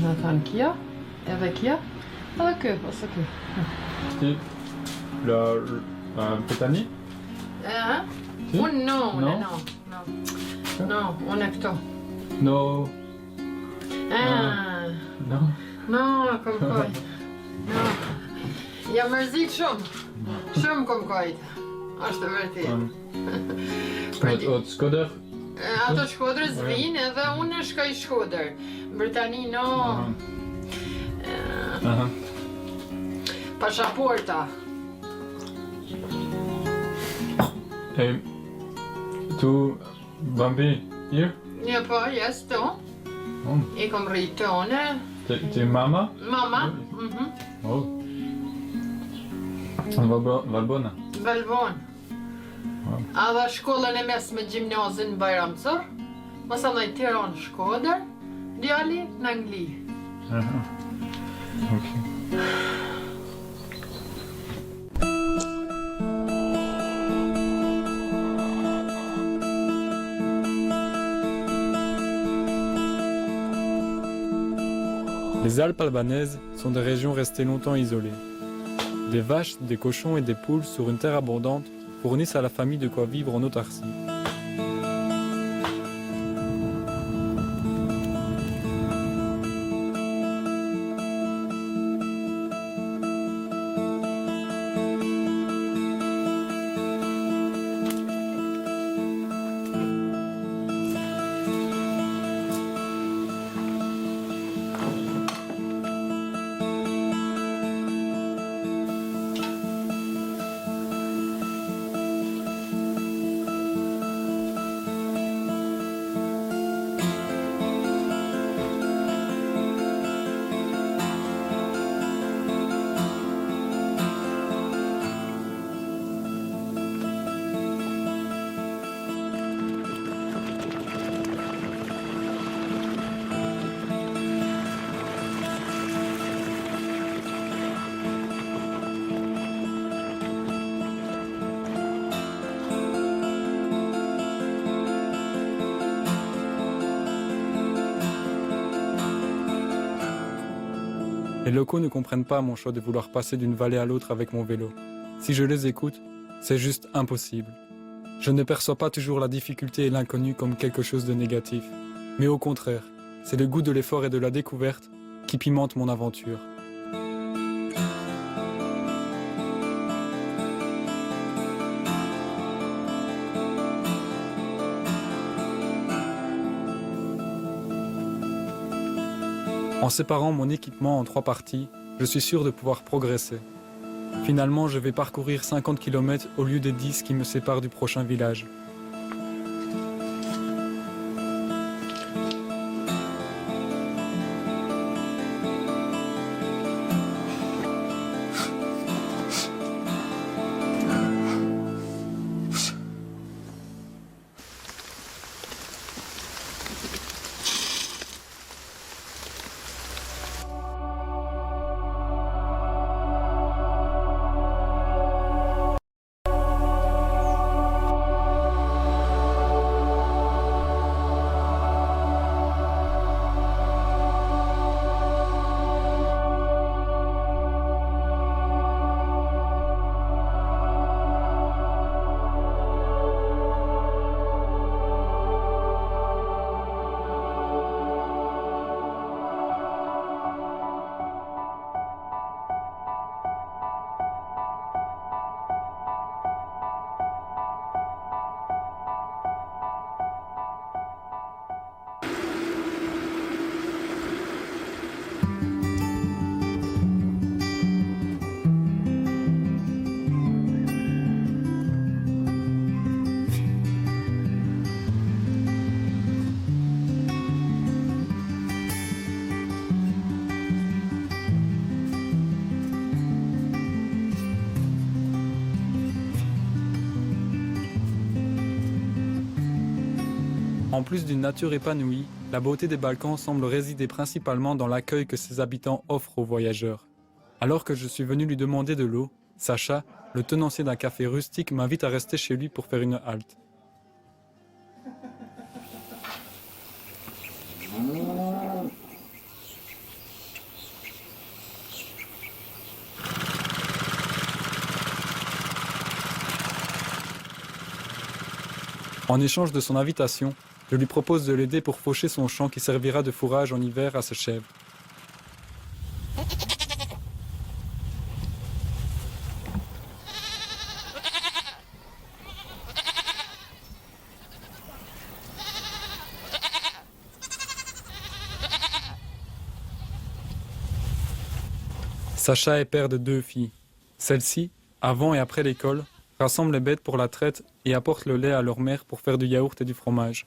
Nathan Kia, avec Kia. Ok, c'est ok. Sì. Petani? Hein? Sì? Oh non, No? non. Non, on est que No. Ah, No. non, comme quoi. Non. Jag märker som kom kajt. Als det verkligen. Od Skoder? A to Škoder z Vin, edhe unë shkoj Škoder. Britani no. Aha. Pasaporta. Hey, tu Bambi hier? Ja, pa, jes to. Oh. Ik kom ritone. Till mamma? Mamma. Oh. Valbona? Belvon. Edhe shkollën e mesme gjimnazin Bajramsor. Masanaj Tiran Shkoder. Djali në Angli. Aha. Okej. Les Alpes albanaises sont des régions restées longtemps isolées. Des vaches, des cochons et des poules sur une terre abondante fournissent à la famille de quoi vivre en autarcie. Les locaux ne comprennent pas mon choix de vouloir passer d'une vallée à l'autre avec mon vélo. Si je les écoute, c'est juste impossible. Je ne perçois pas toujours la difficulté et l'inconnu comme quelque chose de négatif. Mais au contraire, c'est le goût de l'effort et de la découverte qui pimente mon aventure. En séparant mon équipement en 3 parties, je suis sûr de pouvoir progresser. Finalement, je vais parcourir 50 km au lieu des 10 qui me séparent du prochain village. En plus d'une nature épanouie, la beauté des Balkans semble résider principalement dans l'accueil que ses habitants offrent aux voyageurs. Alors que je suis venu lui demander de l'eau, Sacha, le tenancier d'un café rustique, m'invite à rester chez lui pour faire une halte. En échange de son invitation, je lui propose de l'aider pour faucher son champ qui servira de fourrage en hiver à ses chèvres. Sacha est père de 2 filles. Celle-ci, avant et après l'école, rassemble les bêtes pour la traite et apporte le lait à leur mère pour faire du yaourt et du fromage.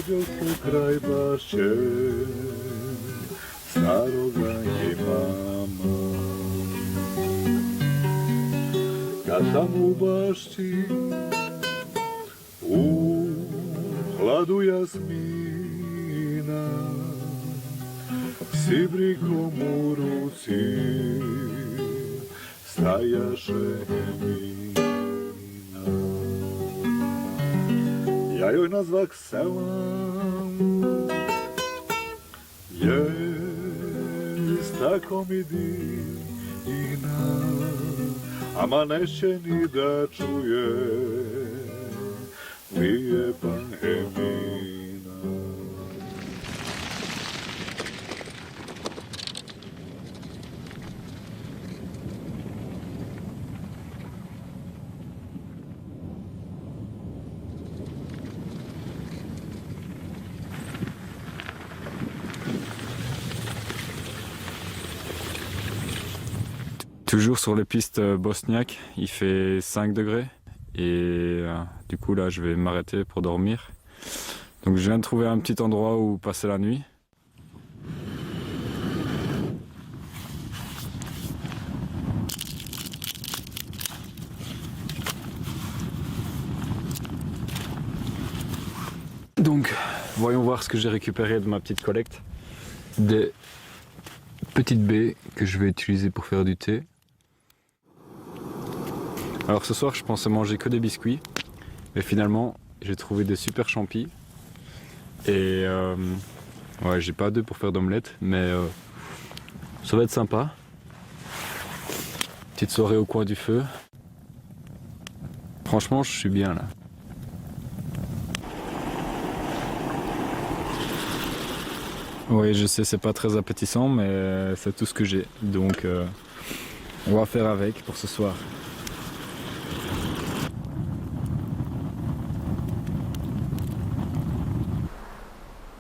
Dođo se kraj bašće, staroga je mama. Kad tam u bašći, u hladu jasmina, s ibrikom u ruci, stajaše Emina. Ja joj nazvak selam, jest tako mi divna, ama neće ni da čuje lijepa Emina. Toujours sur les pistes bosniaques, il fait 5 degrés et du coup là je vais m'arrêter pour dormir. Donc je viens de trouver un petit endroit où passer la nuit. Donc voyons voir ce que j'ai récupéré de ma petite collecte. Des petites baies que je vais utiliser pour faire du thé. Alors ce soir je pensais manger que des biscuits, mais finalement j'ai trouvé des super champis et ouais, j'ai pas d'œufs pour faire d'omelette, mais ça va être sympa. Petite soirée au coin du feu. Franchement je suis bien là. Oui, je sais, c'est pas très appétissant, mais c'est tout ce que j'ai, donc on va faire avec pour ce soir.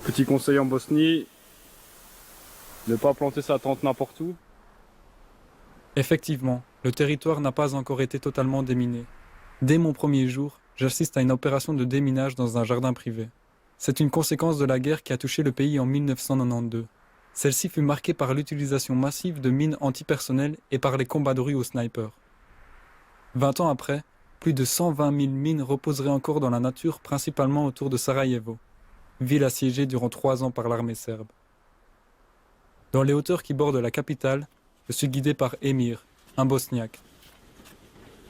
Petit conseil en Bosnie, ne pas planter sa tente n'importe où. Effectivement, le territoire n'a pas encore été totalement déminé. Dès mon premier jour, j'assiste à une opération de déminage dans un jardin privé. C'est une conséquence de la guerre qui a touché le pays en 1992. Celle-ci fut marquée par l'utilisation massive de mines antipersonnelles et par les combats de rue au sniper. 20 ans après, plus de 120 000 mines reposeraient encore dans la nature, principalement autour de Sarajevo, ville assiégée durant 3 ans par l'armée serbe. Dans les hauteurs qui bordent la capitale, je suis guidé par Emir, un bosniaque.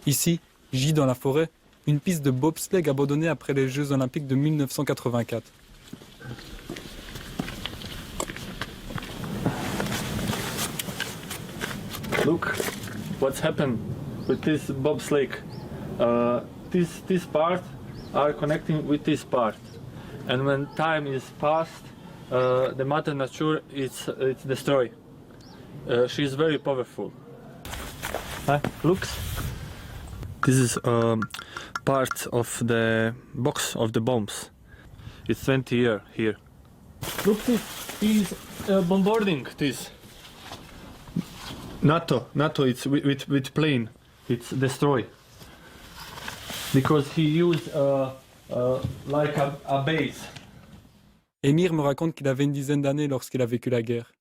Ici, gît dans la forêt, une piste de bobsleigh abandonnée après les Jeux Olympiques de 1984. Look what's happened with this bobsleigh. This part are connecting with this part, and when time is past, the mother nature it's destroyed. She is very powerful. Look, this is part of the box of the bombs. It's 20 years here. Look, this is bombarding this. NATO, it's with plane. It's destroyed because he used like a base. Emir me raconte qu'il avait une dizaine d'années lorsqu'il a vécu la guerre.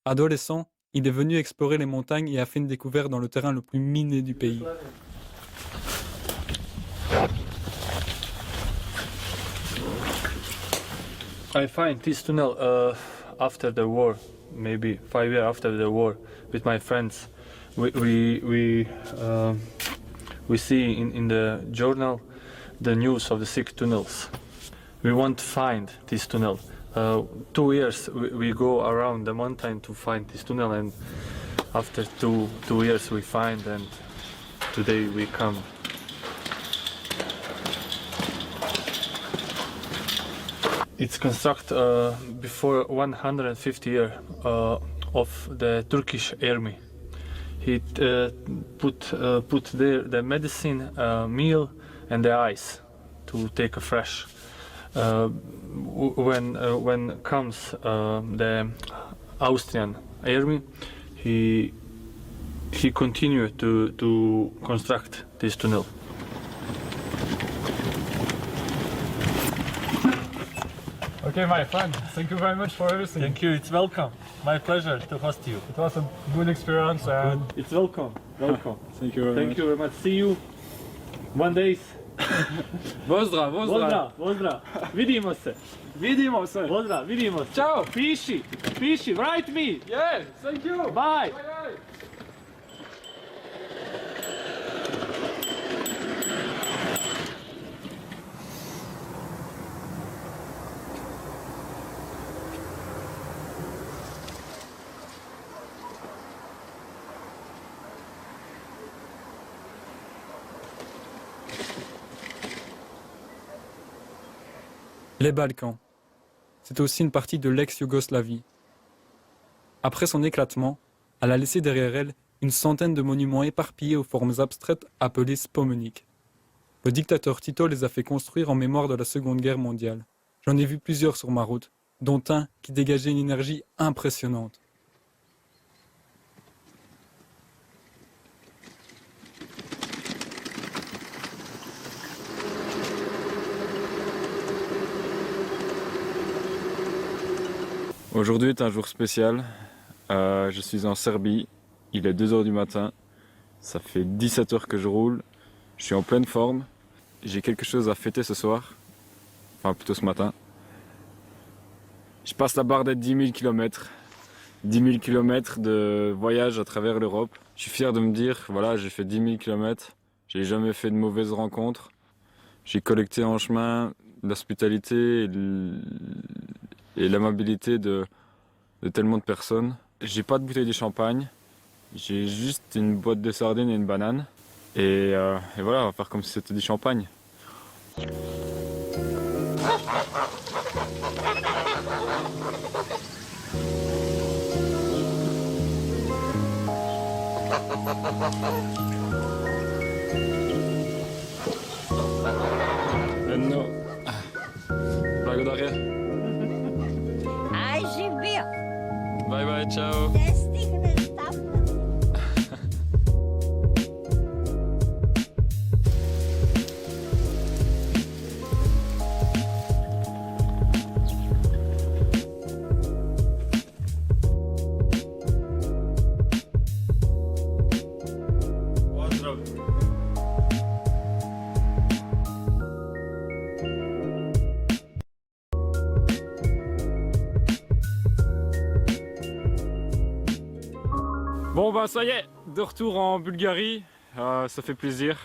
Adolescent, il est venu explorer les montagnes et a fait une découverte dans le terrain le plus miné du pays. I find this tunnel after the war, maybe 5 years after the war, with my friends. We see in the journal the news of the 6 tunnels. We want to find this tunnel. 2 years we go around the mountain to find this tunnel, and after two years we find, and today we come. It's constructed before 150 years of the Turkish army. He put there the medicine, meal, and the ice to take a fresh. When comes the Austrian army, he continued to construct this tunnel. Okay, my friend, thank you very much for everything. Thank you. It's welcome. My pleasure to host you. It was a good experience and It's welcome. Welcome. thank you very Thank you very much. See you one day. Pozdrav, Pozdrav, pozdrav. Vidimo se. Vidimo se. Pozdrav, vidimo se. Ciao. Piši, write me. Yeah, thank you. Bye. Les Balkans. C'est aussi une partie de l'ex-Yougoslavie. Après son éclatement, elle a laissé derrière elle une centaine de monuments éparpillés aux formes abstraites appelés spomeniques. Le dictateur Tito les a fait construire en mémoire de la Seconde Guerre mondiale. J'en ai vu plusieurs sur ma route, dont un qui dégageait une énergie impressionnante. Aujourd'hui est un jour spécial. Je suis en Serbie. Il est 2 h du matin. Ça fait 17 heures que je roule. Je suis en pleine forme. J'ai quelque chose à fêter ce soir. Enfin, plutôt ce matin. Je passe la barre des 10 000 km. 10 000 km de voyage à travers l'Europe. Je suis fier de me dire, voilà, j'ai fait 10 000 km. J'ai jamais fait de mauvaises rencontres. J'ai collecté en chemin l'hospitalité et l'amabilité de tellement de personnes. J'ai pas de bouteille de champagne, j'ai juste une boîte de sardines et une banane. Et voilà, on va faire comme si c'était du champagne. No. Благодаря. Aj živio, Bye bye, ciao. ne stigneš tamo. Pozdrav. Bon bah ça y est, de retour en Bulgarie, ça fait plaisir.